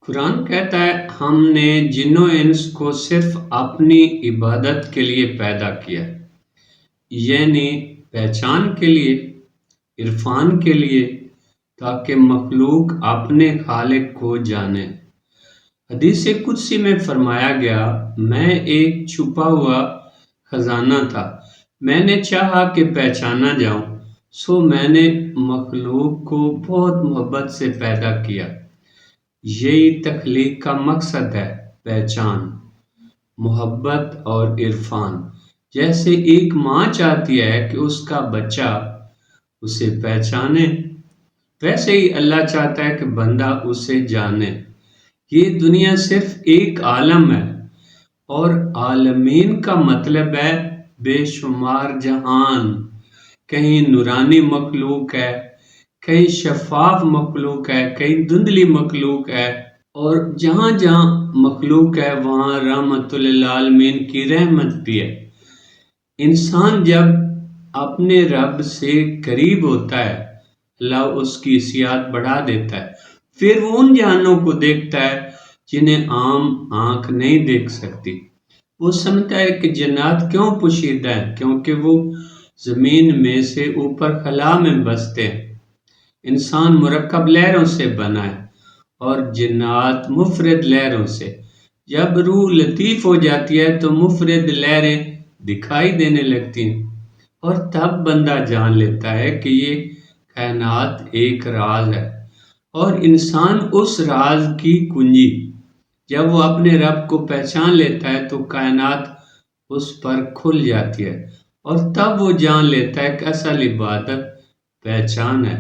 قرآن کہتا ہے ہم نے جن و انس کو صرف اپنی عبادت کے لیے پیدا کیا، یعنی پہچان کے لیے، عرفان کے لیے، تاکہ مخلوق اپنے خالق کو جانے۔ حدیث قدسی میں فرمایا گیا، میں ایک چھپا ہوا خزانہ تھا، میں نے چاہا کہ پہچانا جاؤں، سو میں نے مخلوق کو بہت محبت سے پیدا کیا۔ یہی تخلیق کا مقصد ہے، پہچان، محبت اور عرفان۔ جیسے ایک ماں چاہتی ہے کہ اس کا بچہ اسے پہچانے، ویسے ہی اللہ چاہتا ہے کہ بندہ اسے جانے۔ یہ دنیا صرف ایک عالم ہے، اور عالمین کا مطلب ہے بے شمار جہان۔ کہیں نورانی مخلوق ہے، کہیں شفاف مخلوق ہے، کہیں دھندلی مخلوق ہے، اور جہاں جہاں مخلوق ہے وہاں رحمت للعالمین کی رحمت بھی ہے۔ انسان جب اپنے رب سے قریب ہوتا ہے، اللہ اس کی حیثیت بڑھا دیتا ہے، پھر وہ ان جہانوں کو دیکھتا ہے جنہیں عام آنکھ نہیں دیکھ سکتی۔ وہ سمجھتا ہے کہ جنات کیوں پوشیدہ ہیں، کیونکہ وہ زمین میں سے اوپر خلا میں بستے ہیں۔ انسان مرکب لہروں سے بنا ہے اور جنات مفرد لہروں سے۔ جب روح لطیف ہو جاتی ہے تو مفرد لہریں دکھائی دینے لگتی ہیں، اور تب بندہ جان لیتا ہے کہ یہ کائنات ایک راز ہے، اور انسان اس راز کی کنجی۔ جب وہ اپنے رب کو پہچان لیتا ہے تو کائنات اس پر کھل جاتی ہے، اور تب وہ جان لیتا ہے کہ اصل عبادت پہچان ہے۔